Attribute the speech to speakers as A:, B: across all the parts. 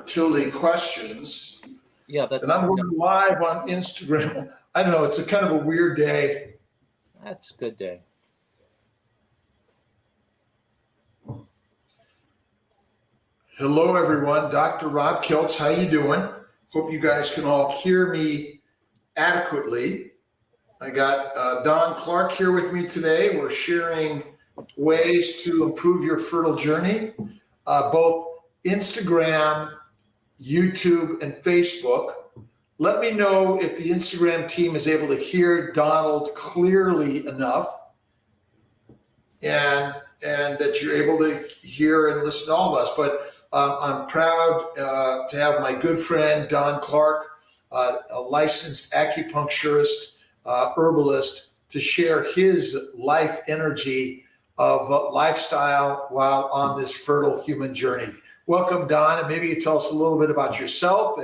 A: Fertility questions.
B: Yeah,
A: and I'm going live on Instagram. I don't know. It's a kind of a weird day.
B: That's a good day.
A: Hello, everyone. Dr. Rob Kiltz, how you doing? Hope you guys can all hear me adequately. I got Don Clarke here with me today. We're sharing ways to improve your fertile journey, both Instagram, YouTube, and Facebook. Let me know if the Instagram team is able to hear Donald clearly enough and that you're able to hear and listen to all of us. But I'm proud to have my good friend, Don Clarke, a licensed acupuncturist, herbalist, to share his life energy of lifestyle while on this fertile human journey. Welcome, Don, and maybe you tell us a little bit about yourself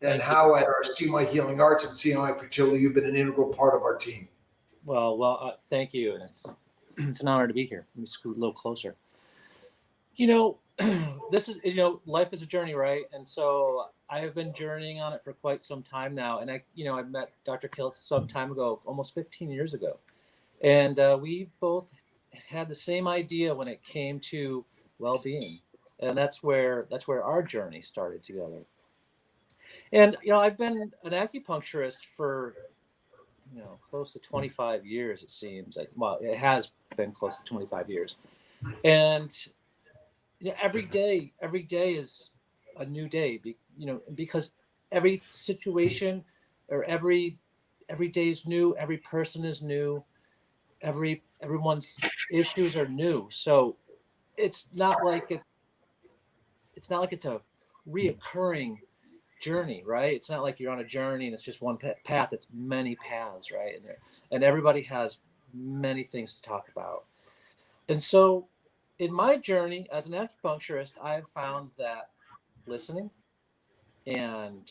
A: and how at our CNY Healing Arts and CNY Fertility you've been an integral part of our team.
B: Well, thank you, and it's an honor to be here. Let me scoot a little closer. This is, life is a journey, right? And so I have been journeying on it for quite some time now. And I met Dr. Kiltz some time ago, almost 15 years ago. And we both had the same idea when it came to well-being. And that's where our journey started together. And, I've been an acupuncturist for, close to 25 years, it seems. Well, it has been close to 25 years. And every day is a new day, because every situation or every day is new, every person is new, everyone's issues are new. So it's not like it's a reoccurring journey, right? It's not like you're on a journey and it's just one path. It's many paths, right? And everybody has many things to talk about. And so in my journey as an acupuncturist, I've found that listening and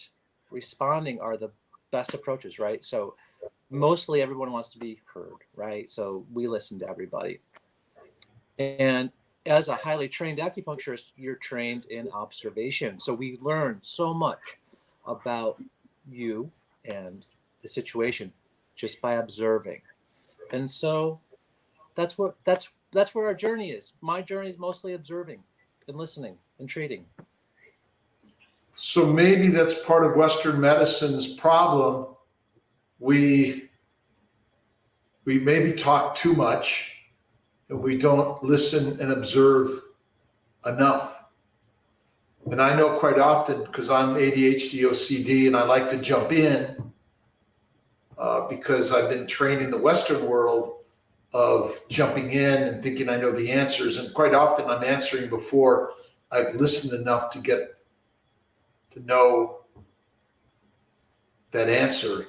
B: responding are the best approaches, right? So mostly everyone wants to be heard, right? So we listen to everybody. And as a highly trained acupuncturist, you're trained in observation. So we learn so much about you and the situation just by observing. And so that's where our journey is. My journey is mostly observing and listening and treating.
A: So maybe that's part of Western medicine's problem. We maybe talk too much and we don't listen and observe enough. And I know quite often, because I'm ADHD OCD and I like to jump in because I've been trained in the Western world of jumping in and thinking I know the answers. And quite often I'm answering before I've listened enough to get to know that answer.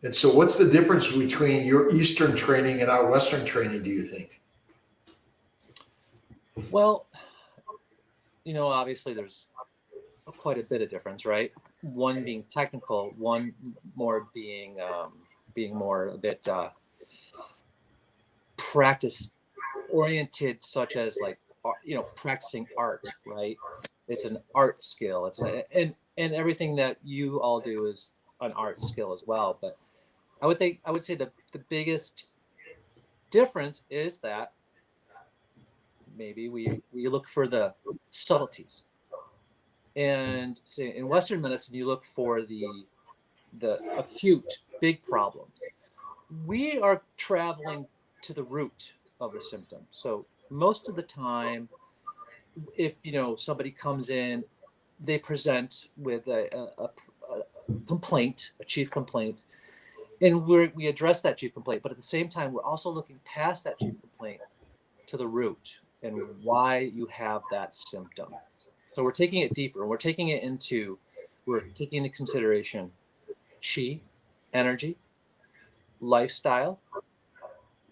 A: And so what's the difference between your Eastern training and our Western training, do you think?
B: Well, obviously there's quite a bit of difference, right? One being technical, one more being more a bit practice oriented, such as practicing art, right? It's an art skill. And everything that you all do is an art skill as well. But I would say the biggest difference is that maybe we look for the subtleties. And say in Western medicine, you look for the acute, big problems. We are traveling to the root of the symptom. So most of the time, if somebody comes in, they present with a complaint, a chief complaint, and we address that chief complaint. But at the same time, we're also looking past that chief complaint to the root and why you have that symptom. So we're taking it deeper. We're taking into consideration chi, energy, lifestyle,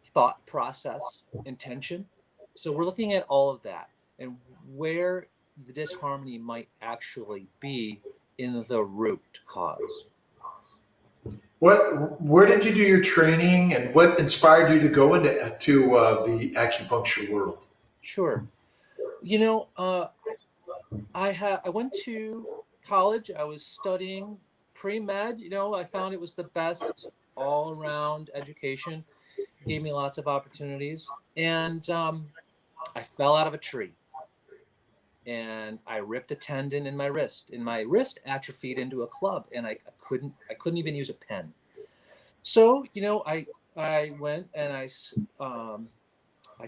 B: thought process, intention. So we're looking at all of that and where the disharmony might actually be in the root cause.
A: Where did you do your training and what inspired you to go into the acupuncture world?
B: Sure. I went to college. I was studying pre-med. I found it was the best all-around education. Gave me lots of opportunities, and I fell out of a tree, and I ripped a tendon in my wrist. And my wrist atrophied into a club, and I couldn't even use a pen. So I went and I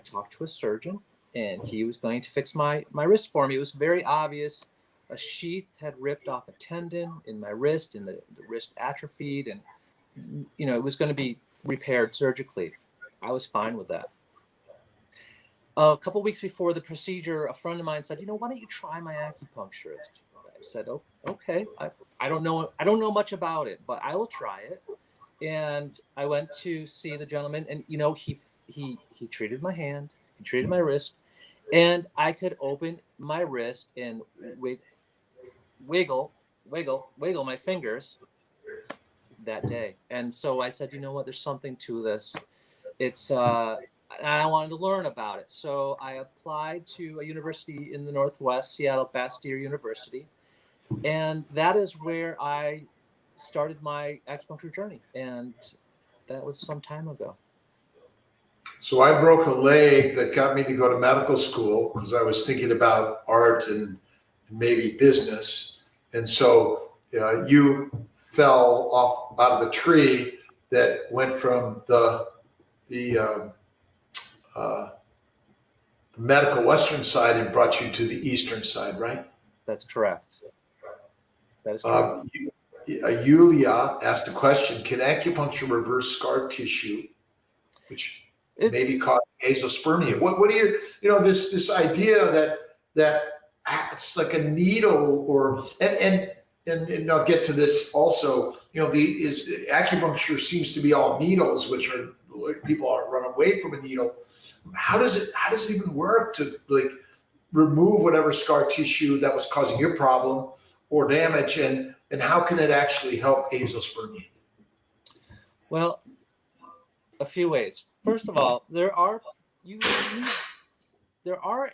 B: talked to a surgeon, and he was going to fix my wrist for me. It was very obvious. A sheath had ripped off a tendon in my wrist, and the wrist atrophied, and it was going to be repaired surgically. I was fine with that. A couple weeks before the procedure, a friend of mine said, why don't you try my acupuncturist? I said, oh, okay. I don't know much about it, but I will try it. And I went to see the gentleman, and he treated my hand, he treated my wrist, and I could open my wrist and wiggle my fingers that day. And so I said, what? There's something to this. It's and I wanted to learn about it. So I applied to a university in the Northwest, Seattle Bastyr University, and that is where I started my acupuncture journey. And that was some time ago.
A: So I broke a leg that got me to go to medical school because I was thinking about art and maybe business. And so you fell off out of a tree that went from the medical Western side and brought you to the Eastern side, right?
B: That's correct. That is correct.
A: Yulia asked a question: can acupuncture reverse scar tissue, which maybe cause azoospermia? What are your this idea that it's like a needle, or and I'll get to this also. Acupuncture seems to be all needles, which are people are run away from a needle. How does it even work to remove whatever scar tissue that was causing your problem or damage, and how can it actually help azoospermia?
B: Well, a few ways. First of all, there are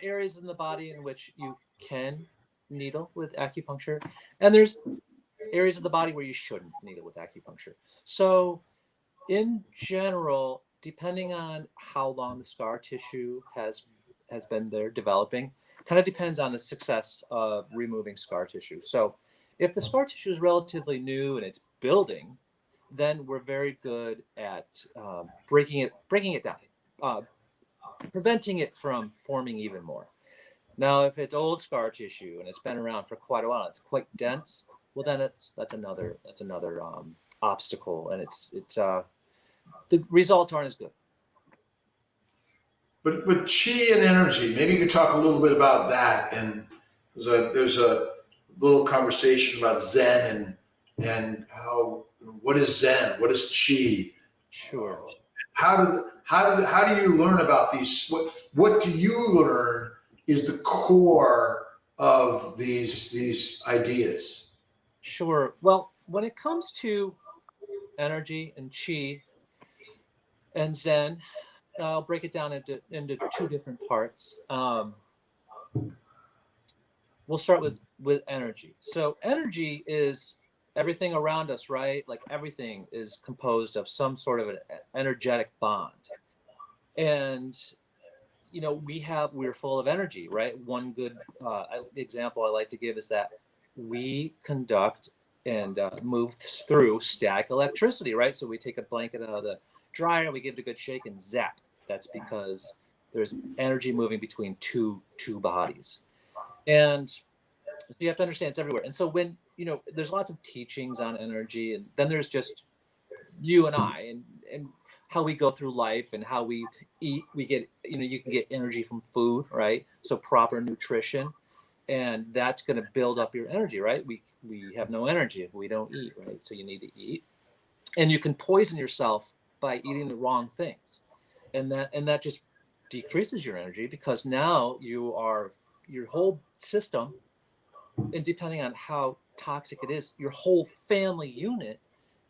B: areas in the body in which you can needle with acupuncture, and there's areas of the body where you shouldn't needle with acupuncture. So in general, depending on how long the scar tissue has been there developing, kind of depends on the success of removing scar tissue. So if the scar tissue is relatively new and it's building, then we're very good at breaking it down, preventing it from forming even more. Now, if it's old scar tissue and it's been around for quite a while, it's quite dense. Well, then that's another obstacle, and it's the results aren't as good.
A: But chi and energy, maybe you could talk a little bit about that. And there's a little conversation about Zen and what is Zen, what is chi?
B: Sure.
A: How do you learn about these? What do you learn is the core of these ideas?
B: Sure. Well, when it comes to energy and chi and Zen, I'll break it down into two different parts. We'll start with energy. So energy is everything around us, right? Like everything is composed of some sort of an energetic bond. And we're full of energy, right? One good example I like to give is that we conduct and move through static electricity, right? So we take a blanket out of the dryer, we give it a good shake, and zap. That's because there's energy moving between two bodies. And so you have to understand it's everywhere. And so when, there's lots of teachings on energy, and then there's just you and I and how we go through life and how we eat. We get, you can get energy from food, right? So proper nutrition, and that's going to build up your energy, right? We have no energy if we don't eat, right? So you need to eat, and you can poison yourself by eating the wrong things, and that just decreases your energy, because now your whole system, and depending on how toxic it is, your whole family unit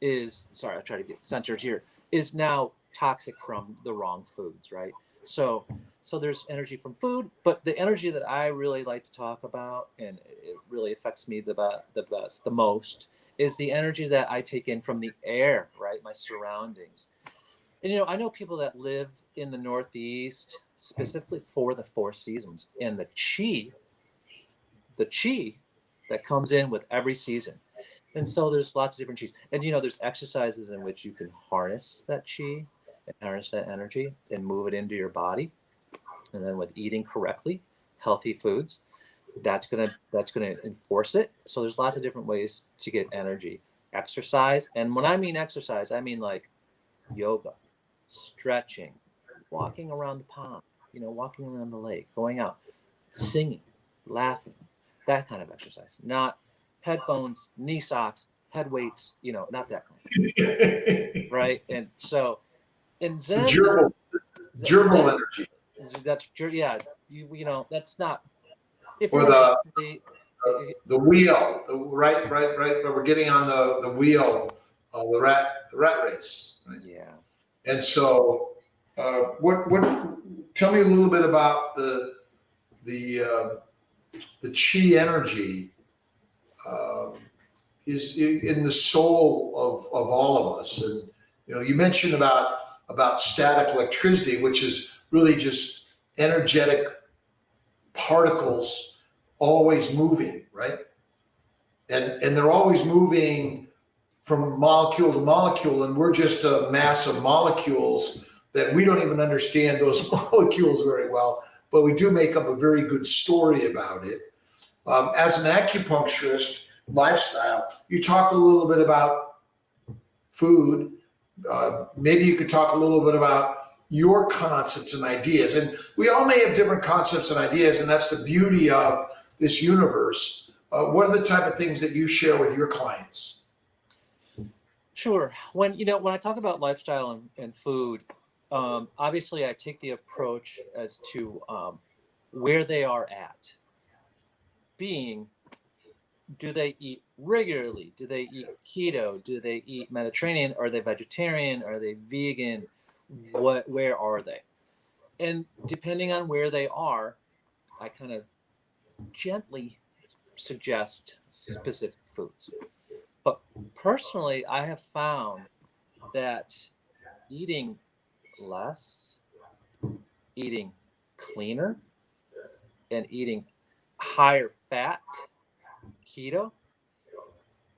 B: is, sorry, I'll try to get centered here, is now toxic from the wrong foods, right? So so there's energy from food, but the energy that I really like to talk about, and it really affects me the most, is the energy that I take in from the air, right? My surroundings. And I know people that live in the Northeast specifically for the four seasons, and the chi that comes in with every season. And so there's lots of different chis. And there's exercises in which you can harness that chi and harness that energy and move it into your body. And then with eating correctly, healthy foods, that's gonna enforce it. So there's lots of different ways to get energy. Exercise, and when I mean exercise, I mean like yoga, stretching, walking around the pond, walking around the lake, going out, singing, laughing, that kind of exercise. Not headphones, knee socks, head weights, not that kind, right? And so in
A: The
B: Zen,
A: gerbil
B: Zen
A: energy,
B: yeah, that's not, if
A: or
B: you're naturally,
A: the wheel, right, but we're getting on the wheel, the rat race, right?
B: yeah.
A: And so, what? Tell me a little bit about the chi energy is in the soul of all of us. And you mentioned about static electricity, which is really just energetic particles always moving, right? And they're always moving from molecule to molecule, and we're just a mass of molecules that we don't even understand those molecules very well, but we do make up a very good story about it. As an acupuncturist lifestyle, you talked a little bit about food. Maybe you could talk a little bit about your concepts and ideas. And we all may have different concepts and ideas, and that's the beauty of this universe. What are the type of things that you share with your clients?
B: Sure. When I talk about lifestyle and food, obviously I take the approach as to where they are at. Being, do they eat regularly? Do they eat keto? Do they eat Mediterranean? Are they vegetarian? Are they vegan? Where are they? And depending on where they are, I kind of gently suggest specific foods. But personally, I have found that eating less, eating cleaner, and eating higher fat keto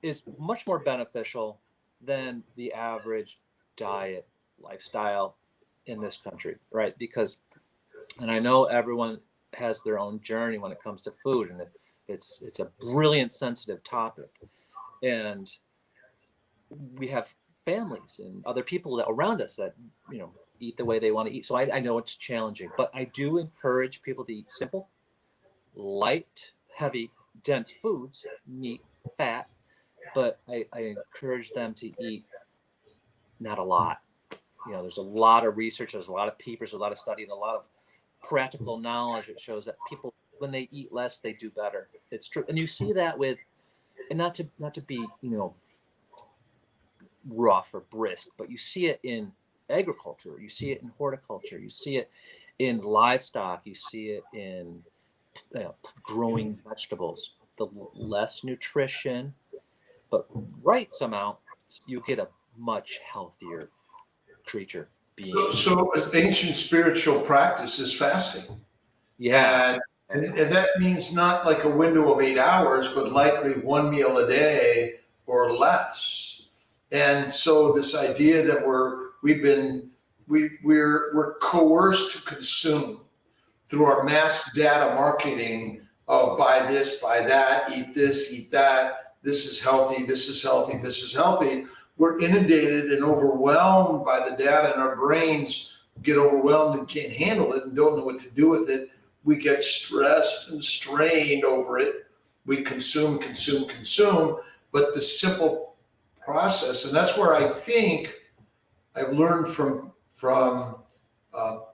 B: is much more beneficial than the average diet lifestyle in this country, right? Because, and I know everyone has their own journey when it comes to food, and it's a brilliant, sensitive topic. And we have families and other people that around us that eat the way they want to eat. So I know it's challenging, but I do encourage people to eat simple, light, heavy, dense foods, meat, fat, but I encourage them to eat not a lot. There's a lot of research, there's a lot of papers, a lot of study, and a lot of practical knowledge that shows that people, when they eat less, they do better. It's true. And you see that with, and not to be, rough or brisk, but you see it in agriculture, you see it in horticulture, you see it in livestock, you see it in growing vegetables. The less nutrition, but right amount, you get a much healthier creature being.
A: So ancient spiritual practice is fasting.
B: Yeah.
A: And that means not like a window of 8 hours, but likely one meal a day or less. And so this idea that we're coerced to consume through our mass data marketing of buy this, buy that, eat this, eat that, this is healthy, this is healthy, this is healthy. We're inundated and overwhelmed by the data, and our brains get overwhelmed and can't handle it and don't know what to do with it. We get stressed and strained over it. We consume, but the simple process, and that's where I think I've learned from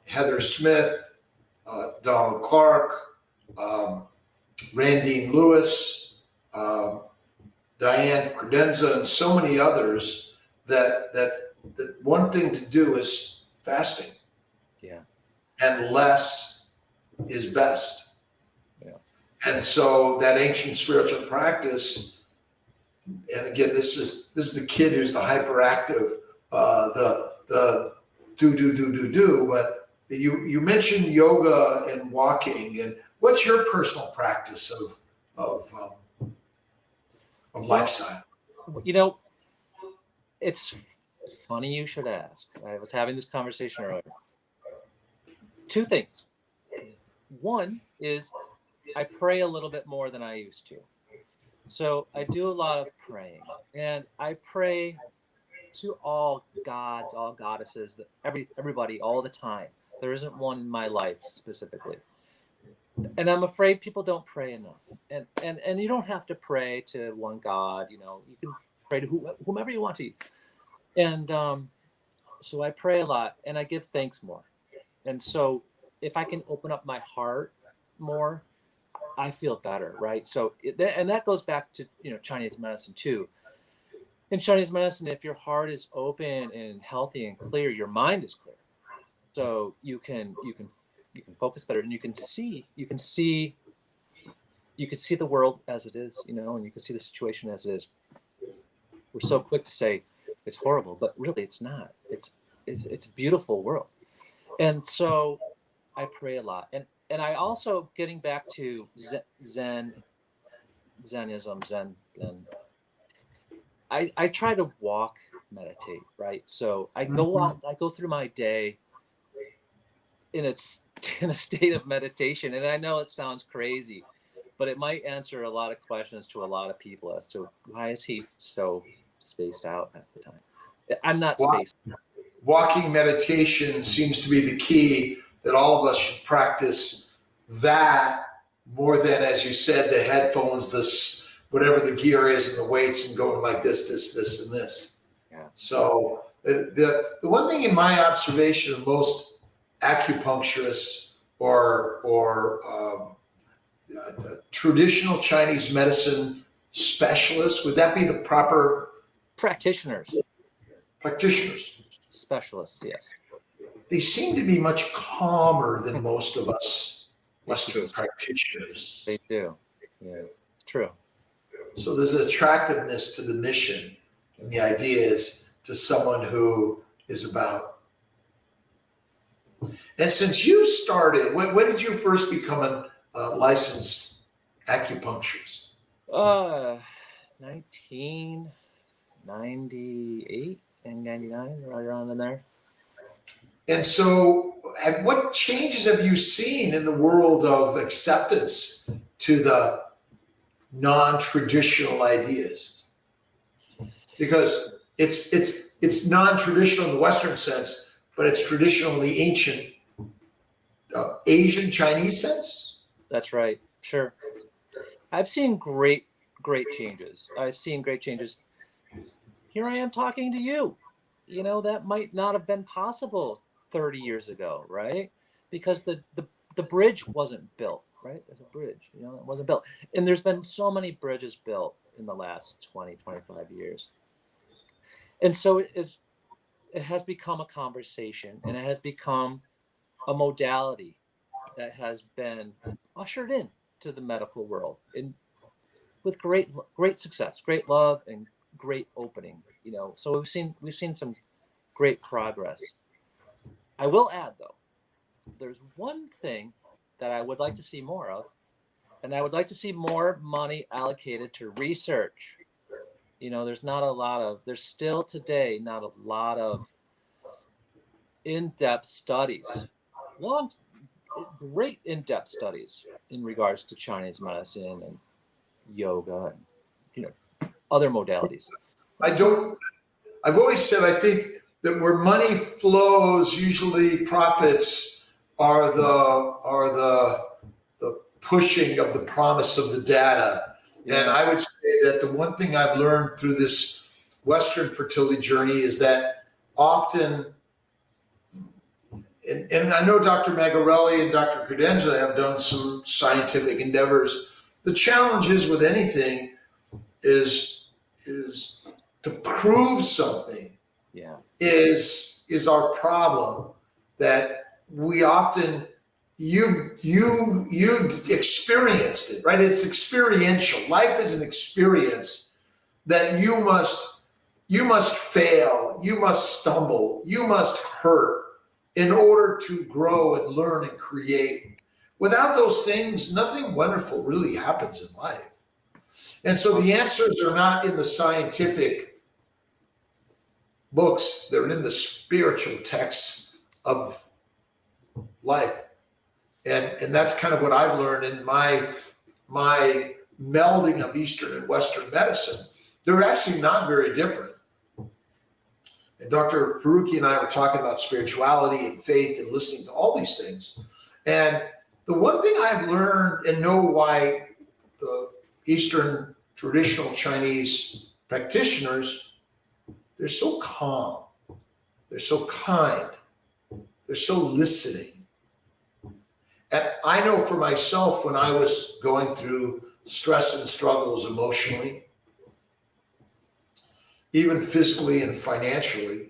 A: Heather Smith, Donald Clarke, Randine Lewis, Diane Credenza, and so many others that one thing to do is fasting.
B: Yeah.
A: and less is best.
B: Yeah.
A: And so that ancient spiritual practice, and again, this is the kid who's the hyperactive, the do, but you mentioned yoga and walking, and what's your personal practice of lifestyle?
B: You know, it's funny you should ask. I was having this conversation earlier. Two things. One is I pray a little bit more than I used to. So I do a lot of praying, and I pray to all gods, all goddesses, everybody, all the time. There isn't one in my life specifically. And I'm afraid people don't pray enough. And you don't have to pray to one God, you know, you can pray to whomever you want to. And so I pray a lot and I give thanks more. And so if I can open up my heart more, I feel better, right? So and that goes back to, you know, Chinese medicine too. In Chinese medicine, if your heart is open and healthy and clear, your mind is clear. So you can focus better, and you can see the world as it is, you know, and you can see the situation as it is. We're so quick to say it's horrible, but really it's not. It's a beautiful world. And so I pray a lot. And I also, getting back to Zenism, I try to walk, meditate, right? So I go out, I go through my day in a state of meditation. And I know it sounds crazy, but it might answer a lot of questions to a lot of people as to why is he so spaced out at the time. I'm not spaced.
A: Walking meditation seems to be the key, that all of us should practice that more than, as you said, the headphones, this, whatever the gear is, and the weights, and going like this, and this.
B: Yeah.
A: So the one thing in my observation of most acupuncturists or traditional Chinese medicine specialists, would that be the proper
B: Practitioners, specialists, yes.
A: They seem to be much calmer than most of us Western practitioners.
B: They do. Yeah, it's true.
A: So there's an attractiveness to the mission, and the idea is to someone who is about. And since you started, when did you first become a licensed acupuncturist?
B: 1998 and 99, right around in there.
A: And so, what changes have you seen in the world of acceptance to the non-traditional ideas? Because it's non-traditional in the Western sense, but it's traditional in the ancient Asian Chinese sense.
B: That's right. Sure. I've seen great changes. Here I am talking to you. You know, that might not have been possible 30 years ago, right? Because the bridge wasn't built, right? There's a bridge, you know, it wasn't built. And there's been so many bridges built in the last 20, 25 years. And so it has become a conversation, and it has become a modality that has been ushered in to the medical world with great success, great love, and great opening, you know. So we've seen some great progress. I will add, though, there's one thing that I would like to see more of, and I would like to see more money allocated to research. You know, there's still today not a lot of in-depth studies, great in-depth studies in regards to Chinese medicine and yoga and, you know, other modalities.
A: I've always said, I think that where money flows, usually profits are the pushing of the promise of the data. Yeah. And I would say that the one thing I've learned through this Western fertility journey is that often, and I know Dr. Magarelli and Dr. Credenza have done some scientific endeavors. The challenge is with anything is to prove something.
B: Yeah.
A: Is our problem, that we often, you experienced it, right? It's experiential. Life is an experience that you must fail, you must stumble, you must hurt in order to grow and learn and create. Without those things, nothing wonderful really happens in life. And so the answers are not in the scientific books, they're in the spiritual texts of life. And that's kind of what I've learned in my melding of Eastern and Western medicine. They're actually not very different. And Dr. Faruqi and I were talking about spirituality and faith and listening to all these things. And the one thing I've learned and know why the Eastern traditional Chinese practitioners, they're so calm, they're so kind, they're so listening. And I know for myself, when I was going through stress and struggles emotionally, even physically and financially,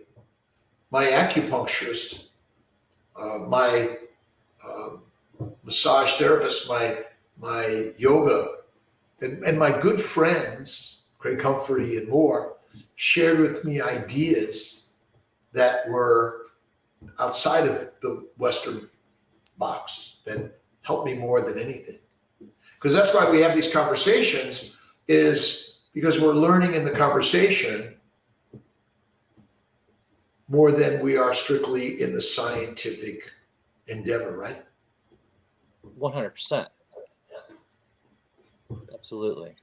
A: my acupuncturist, my massage therapist, my yoga, and my good friends, Craig Comforty and more, shared with me ideas that were outside of the Western box that helped me more than anything. Because that's why we have these conversations, is because we're learning in the conversation more than we are strictly in the scientific endeavor, right?
B: 100%. Absolutely.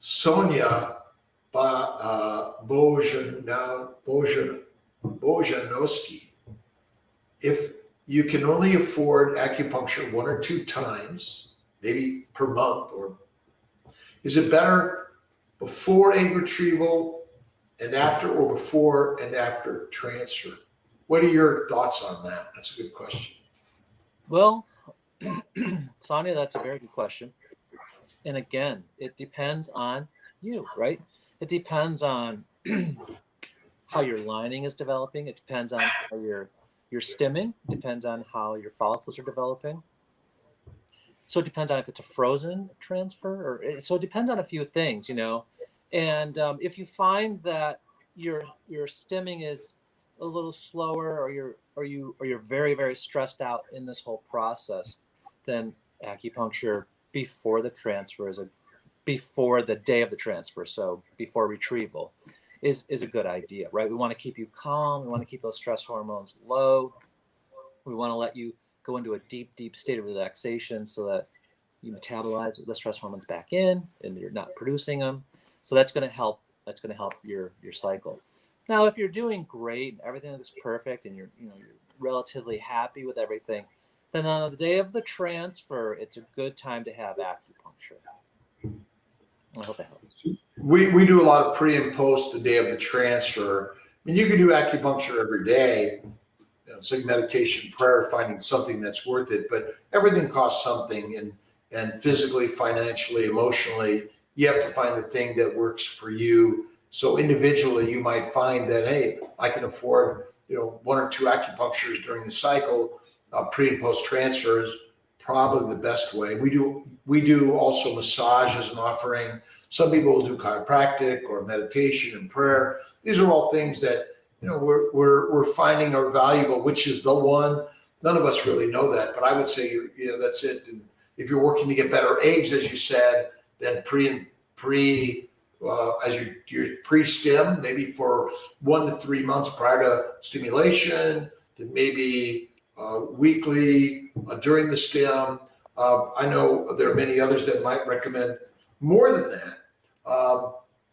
A: Sonia Bojanowski, if you can only afford acupuncture 1 or 2 times, maybe per month, or is it better before egg retrieval and after, or before and after transfer? What are your thoughts on that? That's a good question.
B: Well, Sonia, that's a very good question. And again, it depends on you, right? It depends on how your lining is developing. It depends on how your stimming. It depends on how your follicles are developing. So it depends on if it's a frozen transfer, or so it depends on a few things, you know. And if you find that your stimming is a little slower, or you're very, very stressed out in this whole process, then acupuncture before the transfer before the day of the transfer, so before retrieval, is a good idea, right? We want to keep you calm. We want to keep those stress hormones low. We want to let you go into a deep, deep state of relaxation so that you metabolize the stress hormones back in and you're not producing them. So that's going to help. That's going to help your cycle. Now, if you're doing great, everything is perfect, and you're relatively happy with everything, then on the day of the transfer, it's a good time to have acupuncture. I hope that helps.
A: We do a lot of pre and post the day of the transfer. I mean, you can do acupuncture every day. It's like meditation, prayer, finding something that's worth it. But everything costs something, and physically, financially, emotionally, you have to find the thing that works for you. So individually, you might find that, hey, I can afford 1 or 2 acupunctures during the cycle. Pre and post transfers, probably the best way. We do also massage as an offering. Some people will do chiropractic or meditation and prayer. These are all things that we're finding are valuable. Which is the one? None of us really know that, but I would say that's it. And if you're working to get better eggs, as you said, then as your pre-stim, maybe for 1 to 3 months prior to stimulation, then maybe weekly during the stim. I know there are many others that might recommend more than that.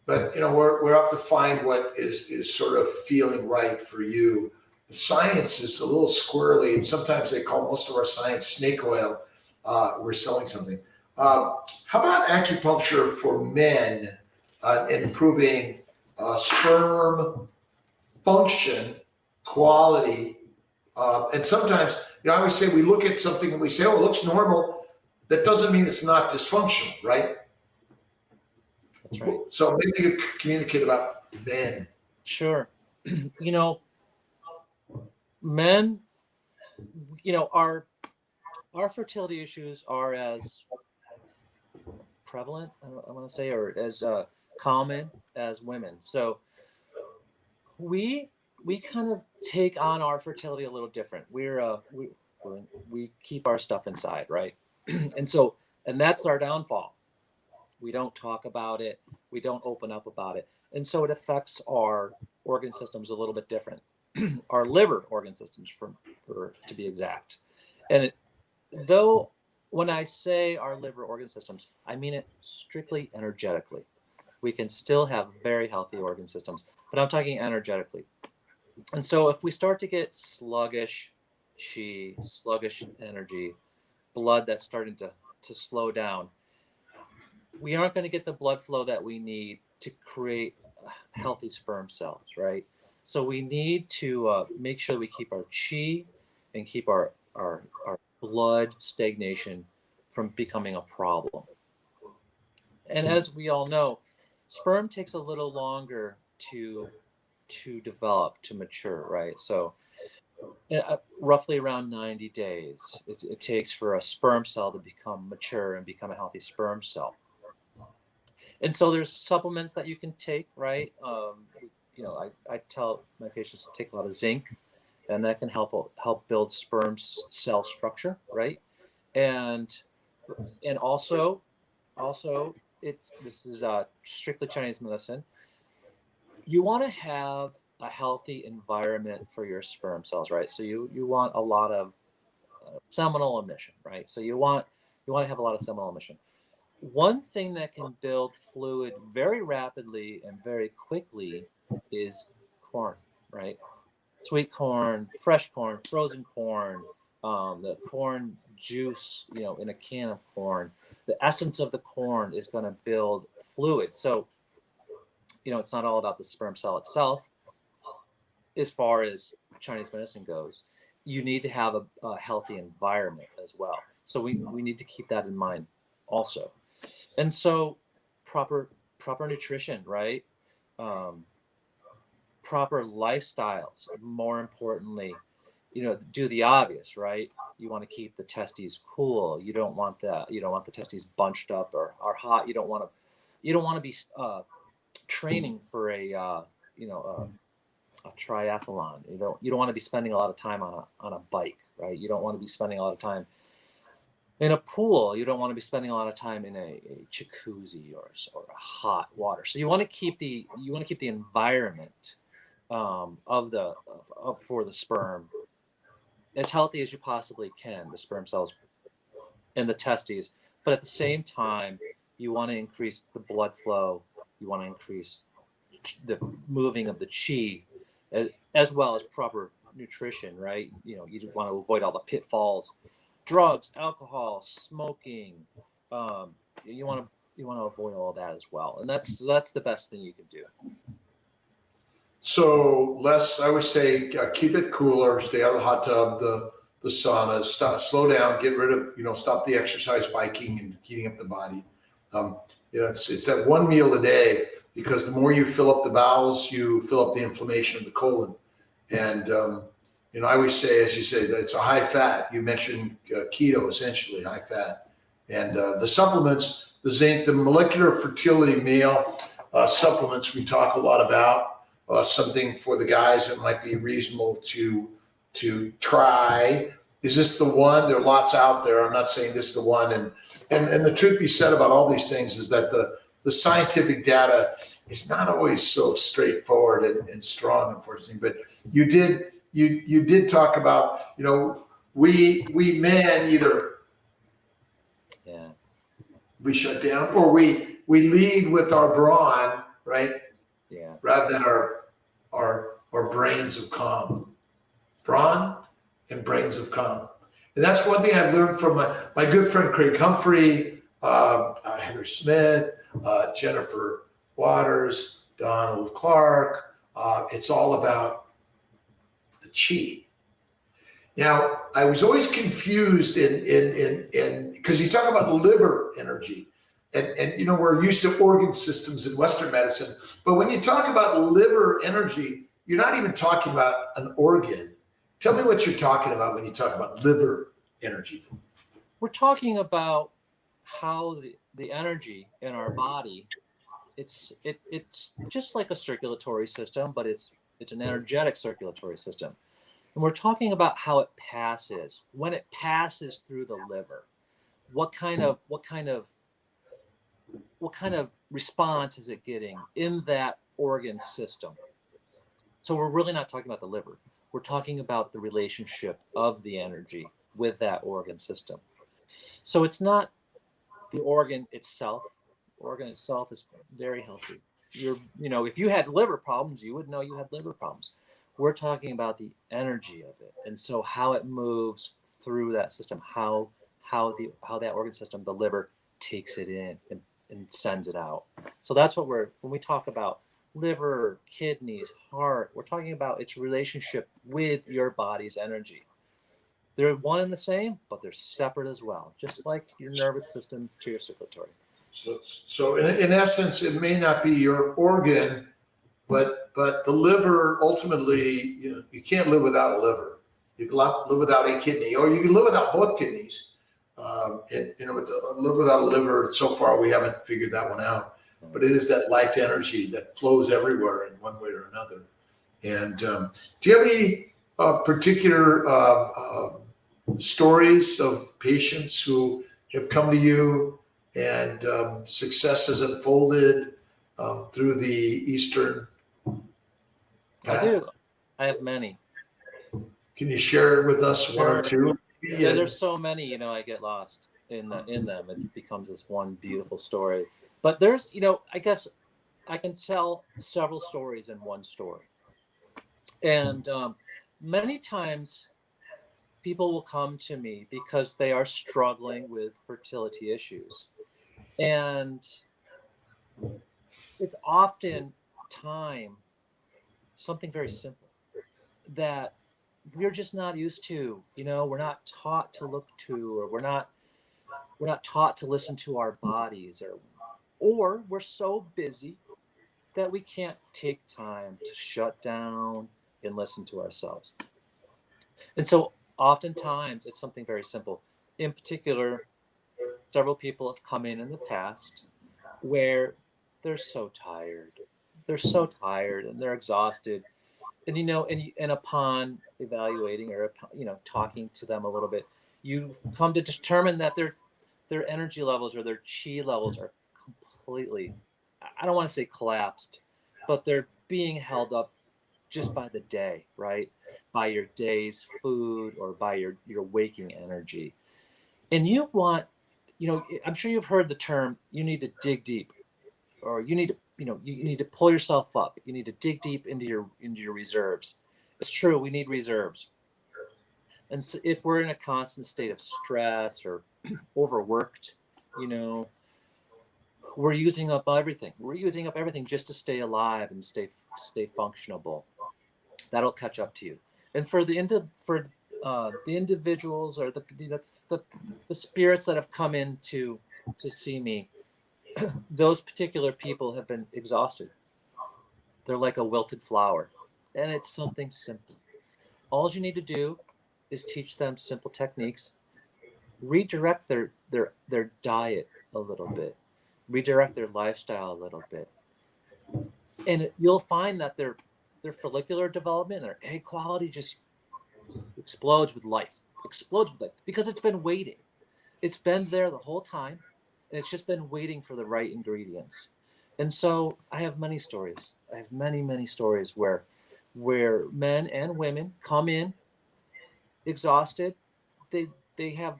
A: But we're up to find what is sort of feeling right for you. The science is a little squirrely, and sometimes they call most of our science snake oil. We're selling something. How about acupuncture for men, improving sperm function, quality, and sometimes I always say we look at something and we say, oh, it looks normal. That doesn't mean it's not dysfunctional, right?
B: That's right.
A: So maybe you could communicate about men.
B: Sure. Men our fertility issues are as prevalent, I want to say, or as common as women. So we kind of take on our fertility a little different. We keep our stuff inside, right? And that's our downfall. We don't talk about it. We don't open up about it, and so it affects our organ systems a little bit different. Our liver organ systems, for to be exact. And though when I say our liver organ systems, I mean it strictly energetically. We can still have very healthy organ systems, but I'm talking energetically. And so if we start to get sluggish chi, sluggish energy, blood that's starting to slow down, we aren't going to get the blood flow that we need to create healthy sperm cells, right? So we need to make sure we keep our chi and keep our blood stagnation from becoming a problem. And as we all know, sperm takes a little longer to develop, to mature, right? So roughly around 90 days it takes for a sperm cell to become mature and become a healthy sperm cell. And so there's supplements that you can take, right? I tell my patients to take a lot of zinc, and that can help build sperm cell structure, right? And also this is strictly Chinese medicine. You want to have a healthy environment for your sperm cells, right? So you want a lot of seminal emission, right? So you want to have a lot of seminal emission. One thing that can build fluid very rapidly and very quickly is corn, right? Sweet corn, fresh corn, frozen corn, the corn juice, in a can of corn. The essence of the corn is going to build fluid. So, it's not all about the sperm cell itself. As far as Chinese medicine goes, you need to have a healthy environment as well. So we need to keep that in mind also. And so proper nutrition, right? Proper lifestyles, more importantly, do the obvious, right? You want to keep the testes cool. You don't want the testes bunched up or hot. You don't want to be training for a triathlon. You don't want to be spending a lot of time on a bike, right? You don't want to be spending a lot of time in a pool. You don't want to be spending a lot of time in a jacuzzi or a hot water. So you want to keep the environment for the sperm as healthy as you possibly can, the sperm cells and the testes. But at the same time, you want to increase the blood flow. You want to increase the moving of the chi, as well as proper nutrition, right? You want to avoid all the pitfalls, drugs, alcohol, smoking. You want to avoid all that as well, and that's the best thing you can do.
A: So I would say keep it cooler, stay out of the hot tub, the sauna, slow down, get rid of, stop the exercise, biking, and heating up the body. It's that one meal a day, because the more you fill up the bowels, you fill up the inflammation of the colon. And, I always say, as you say, that it's a high fat. You mentioned keto, essentially high fat. And the supplements, the zinc, the molecular fertility male supplements, we talk a lot about. Something for the guys that might be reasonable to try. Is this the one? There are lots out there. I'm not saying this is the one. And the truth be said about all these things is that the scientific data is not always so straightforward and strong, unfortunately. But you did talk about, we men either we shut down or we lead with our brawn, right?
B: Yeah.
A: Rather than our brains of calm. Brawn and brains of calm. And that's one thing I've learned from my good friend Craig Humphrey, Heather Smith, Jennifer Waters, Donald Clarke. It's all about the chi. Now, I was always confused in because you talk about liver energy. And we're used to organ systems in Western medicine, but when you talk about liver energy, you're not even talking about an organ. Tell me what you're talking about when you talk about liver energy.
B: We're talking about how the energy in our body, it's just like a circulatory system, but it's an energetic circulatory system. And we're talking about how it passes, when it passes through the liver. What kind of response is it getting in that organ system? So we're really not talking about the liver. We're talking about the relationship of the energy with that organ system. So it's not the organ itself. The organ itself is very healthy. If you had liver problems, you would know you had liver problems. We're talking about the energy of it, and so how it moves through that system, how that organ system, the liver, takes it in and sends it out. So that's what when we talk about liver, kidneys, heart, we're talking about its relationship with your body's energy. They're one and the same, but they're separate as well, just like your nervous system to your circulatory.
A: So in essence, it may not be your organ, but the liver ultimately, you can't live without a liver. You can live without a kidney, or you can live without both kidneys. Live without a liver, so far we haven't figured that one out. But it is that life energy that flows everywhere in one way or another. And do you have any particular stories of patients who have come to you and success has unfolded through the Eastern path?
B: I do. I have many.
A: Can you share with us one or two?
B: Yeah, there's so many, I get lost in them. It becomes this one beautiful story. But there's, I guess I can tell several stories in one story. And many times people will come to me because they are struggling with fertility issues. And it's often something very simple that we're just not used to. We're not taught to look to, or we're not taught to listen to our bodies, or we're so busy that we can't take time to shut down and listen to ourselves. And so oftentimes it's something very simple. In particular, several people have come in the past where they're so tired. They're so tired and they're exhausted. And and upon evaluating or talking to them a little bit, you've come to determine that their energy levels or their chi levels are completely, I don't want to say collapsed, but they're being held up just by the day, right? By your day's food or by your waking energy. And I'm sure you've heard the term, you need to dig deep, or you need to, you need to pull yourself up. You need to dig deep into your reserves. It's true, we need reserves. And so if we're in a constant state of stress or overworked, we're using up everything. We're using up everything just to stay alive and stay functionable. That'll catch up to you. And for the individuals or the spirits that have come in to see me, those particular people have been exhausted. They're like a wilted flower, and it's something simple. All you need to do is teach them simple techniques, redirect their diet a little bit, redirect their lifestyle a little bit, and you'll find that their follicular development, their egg quality just explodes with life, because it's been waiting. It's been there the whole time, and it's just been waiting for the right ingredients. And so I have many stories. I have many stories where men and women come in exhausted. They have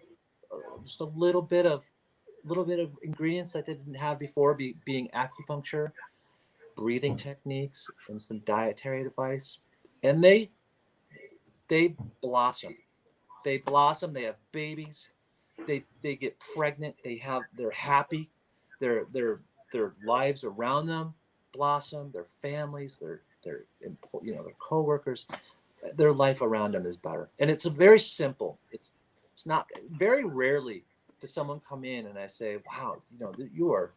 B: just a little bit of ingredients that they didn't have before, being acupuncture, breathing techniques, and some dietary advice, and they blossom. They blossom. They have babies. They get pregnant. They're happy. Their lives around them blossom. Their families, their coworkers, their life around them is better. And it's very simple. It's not, very rarely does someone come in and I say, wow, you are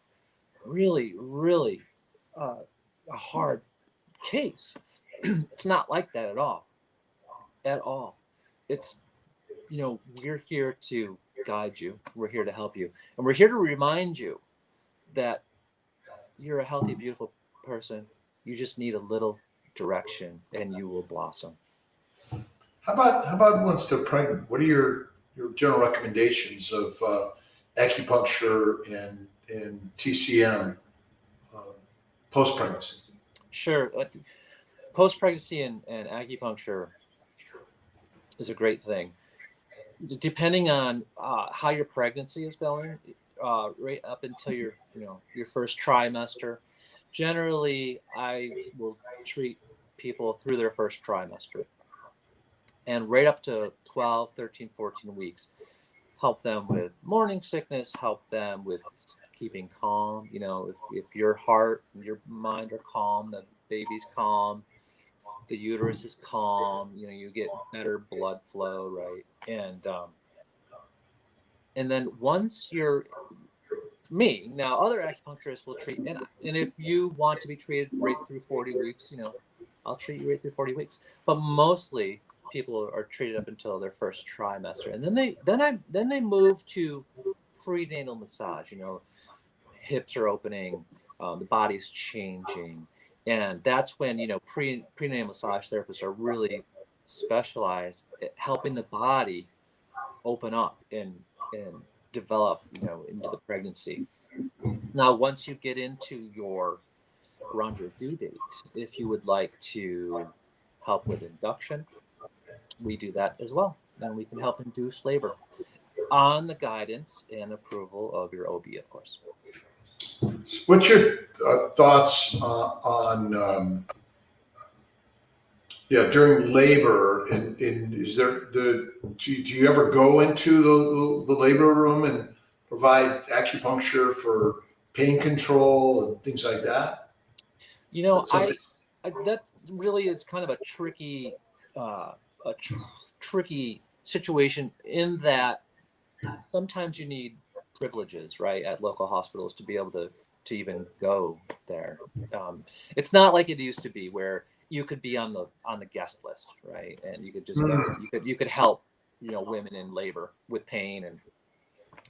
B: really, really a hard case. It's not like that at all. at all. It's, we're here to guide you. We're here to help you. And we're here to remind you that you're a healthy, beautiful person. You just need a little direction and you will blossom.
A: How about once they're pregnant? What are your general recommendations of acupuncture and TCM post pregnancy?
B: Sure. Post pregnancy and acupuncture is a great thing. Depending on how your pregnancy is going, right up until your first trimester, generally I will treat people through their first trimester, and right up to 12, 13, 14 weeks, help them with morning sickness, help them with keeping calm. If your heart and your mind are calm, the baby's calm, the uterus is calm, you get better blood flow, right? And then once you're me, now other acupuncturists will treat, and if you want to be treated right through 40 weeks, I'll treat you right through 40 weeks. But mostly people are treated up until their first trimester, and then they move to prenatal massage. Hips are opening, the body's changing, and that's when prenatal massage therapists are really specialized at helping the body open up and develop into the pregnancy. Now once you get into around your due date, if you would like to help with induction, we do that as well, and we can help induce labor on the guidance and approval of your OB, of course.
A: What's your thoughts on during labor? And is there do you ever go into the labor room and provide acupuncture for pain control and things like that?
B: That really is kind of a tricky tricky situation, in that sometimes you need privileges, right, at local hospitals to be able to even go there. It's not like it used to be, where you could be on the guest list, right, and you could just go. You could help women in labor with pain and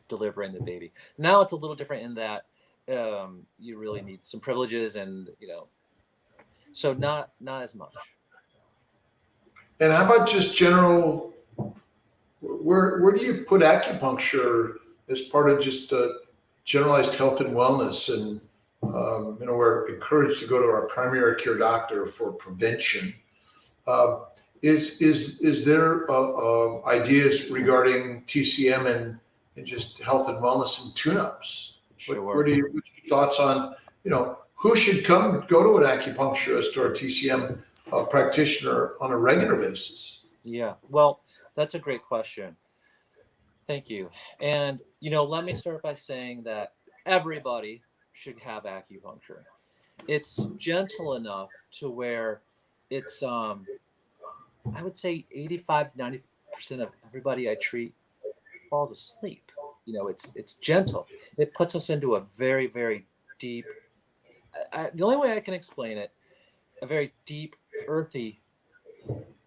B: delivering the baby. Now it's a little different in that you really need some privileges, and so not as much.
A: And how about just general? Where do you put acupuncture as part of just generalized health and wellness? And we're encouraged to go to our primary care doctor for prevention. Is there ideas regarding TCM and just health and wellness and tune-ups?
B: Sure.
A: What's your thoughts on who should go to an acupuncturist or a TCM practitioner on a regular basis?
B: Yeah, well, that's a great question. Thank you. And let me start by saying that everybody should have acupuncture. It's gentle enough to where it's I would say 85-90% of everybody I treat falls asleep. It's gentle. It puts us into a very, very deep, the only way I can explain it, a very deep, earthy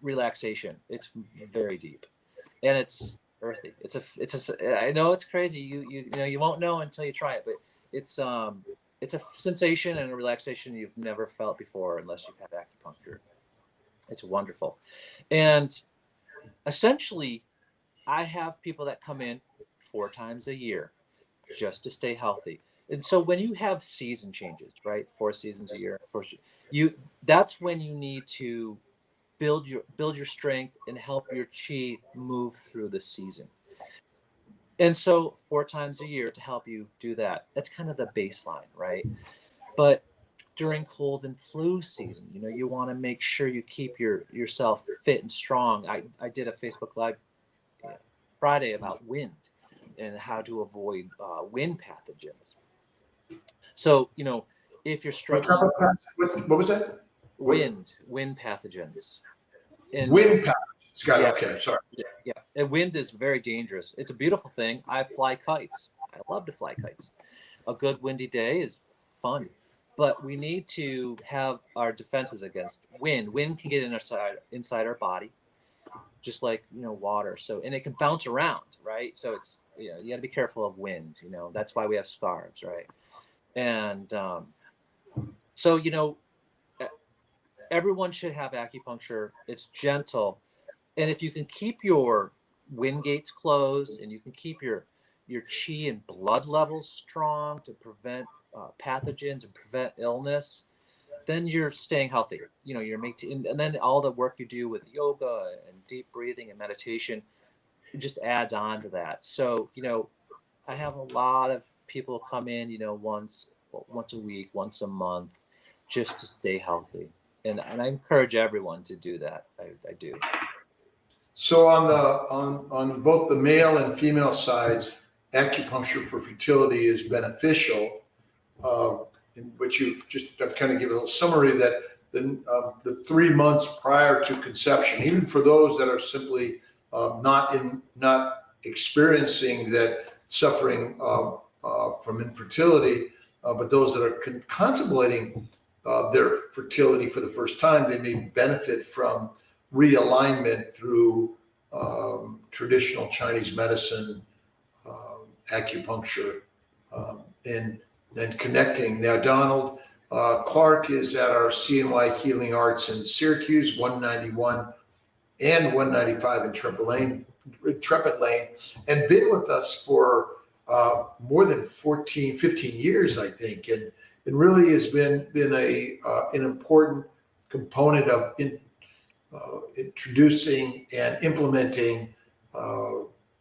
B: relaxation. It's very deep, and it's earthy. I know it's crazy. You won't know until you try it, but it's a sensation and a relaxation you've never felt before unless you've had acupuncture. It's wonderful. And essentially, I have people that come in 4 times a year just to stay healthy. And so when you have season changes, right? 4 seasons a year, that's when you need to build your strength and help your chi move through the season. And so 4 times a year to help you do that. That's kind of the baseline, right? But during cold and flu season, you want to make sure you keep yourself fit and strong. I did a Facebook Live Friday about wind and how to avoid wind pathogens. So, if you're struggling,
A: what was that?
B: wind pathogens. And,
A: Wind pathogens. Got it. Okay, sorry.
B: Yeah, and wind is very dangerous. It's a beautiful thing. I fly kites. I love to fly kites. A good windy day is fun, but we need to have our defenses against wind. Wind can get inside our body, just like, water. So, and it can bounce around, right? So it's, you got to be careful of wind, that's why we have scarves, right? And so, e- everyone should have acupuncture. It's gentle. And if you can keep your wind gates closed, and you can keep your chi and blood levels strong to prevent pathogens and prevent illness, then you're staying healthy. You're making, and then all the work you do with yoga and deep breathing and meditation, it just adds on to that. So, I have a lot of people come in, once a week, once a month, just to stay healthy. And I encourage everyone to do that. I do.
A: So on both the male and female sides, acupuncture for fertility is beneficial. In which you've just kind of give a little summary that the 3 months prior to conception, even for those that are simply not experiencing that suffering from infertility, but those that are contemplating their fertility for the first time, they may benefit from realignment through traditional Chinese medicine, acupuncture, and connecting. Now, Donald Clarke is at our CNY Healing Arts in Syracuse, 191 and 195 in Intrepid Lane, and been with us for more than 15 years, I think, and it really has been an important component of introducing and implementing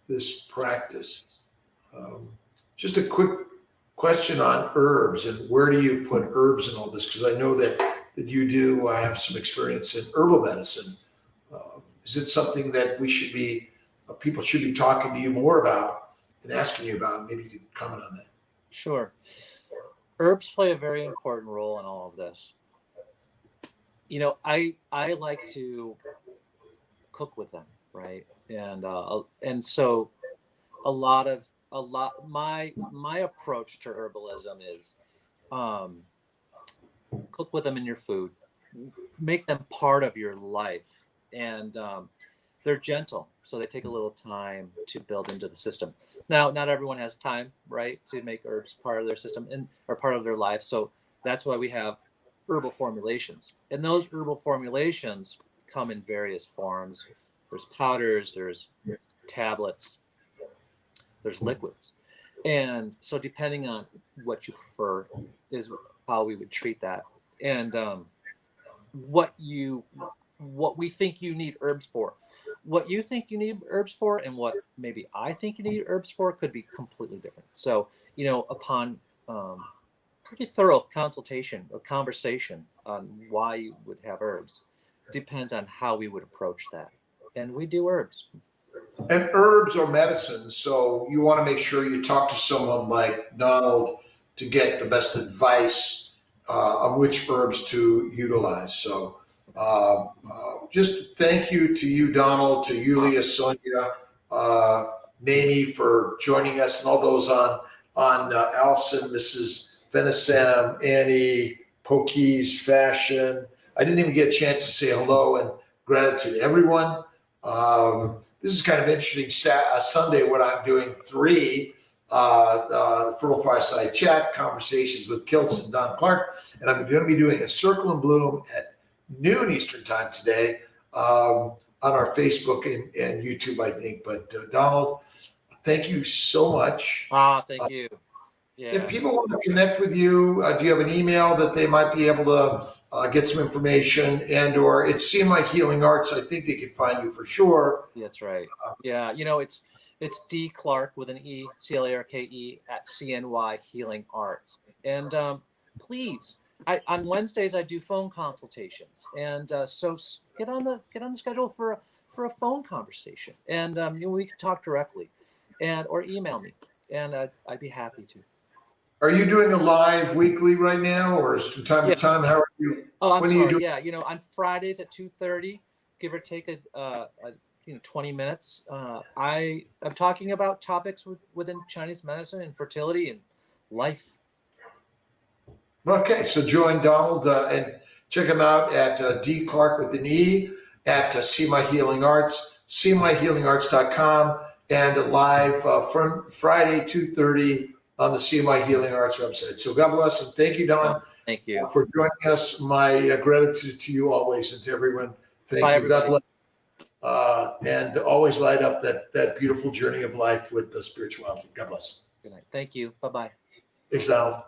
A: this practice. Just a quick question on herbs, and where do you put herbs in all this? Because I know that you do have some experience in herbal medicine. Is it something that people should be talking to you more about and asking you about? Maybe you could comment on that.
B: Sure. Herbs play a very important role in all of this. I like to cook with them, right? And so my approach to herbalism is cook with them in your food, make them part of your life, and they're gentle, so they take a little time to build into the system. Now, not everyone has time, right, to make herbs part of their system or part of their life, so that's why we have herbal formulations. And those herbal formulations come in various forms. There's powders, there's tablets, there's liquids. And so depending on what you prefer is how we would treat that. And what we think you need herbs for. What you think you need herbs for and what maybe I think you need herbs for could be completely different. So, upon pretty thorough consultation or conversation on why you would have herbs, depends on how we would approach that. And we do herbs.
A: And herbs are medicines, so you want to make sure you talk to someone like Donald to get the best advice on which herbs to utilize. So just thank you to you, Donald, to Yulia, Sonia, Mamie for joining us, and all those on Allison, Mrs. Venisam, Annie, Pokies, Fashion. I didn't even get a chance to say hello and gratitude to everyone. This is kind of interesting. Sunday, what I'm doing 3 Fertile Fireside Chat conversations with Kiltz and Don Clarke, and I'm going to be doing a Circle and Bloom at noon Eastern time today on our Facebook and YouTube, I think. But Donald, thank you so much.
B: Thank you. Yeah.
A: If people want to connect with you, do you have an email that they might be able to get some information, or it's CNY Healing Arts? I think they can find you for sure.
B: That's right. Yeah. It's D Clarke with an E, CLARKE at CNY Healing Arts. And please, on Wednesdays I do phone consultations, and so get on the schedule for a phone conversation, and we can talk directly, or email me, and I'd be happy to.
A: Are you doing a live weekly right now, or is from time to time? How are you?
B: Oh, I'm sorry. Yeah, on Fridays at 2:30, give or take a 20 minutes. I'm talking about topics within Chinese medicine and fertility and life.
A: Okay, so join Donald and check him out at D Clarke with an E at CNY Healing Arts. cnyhealingarts.com, and live from Friday, 2:30 on the CNY Healing Arts website. So God bless, and thank you, Don,
B: Thank you
A: for joining us. My gratitude to you always, and to everyone. Thank
B: Bye,
A: you.
B: everybody.
A: God bless. And always light up that beautiful journey of life with the spirituality. God bless.
B: Good night. Thank you. Bye-bye.
A: Thanks, Donald.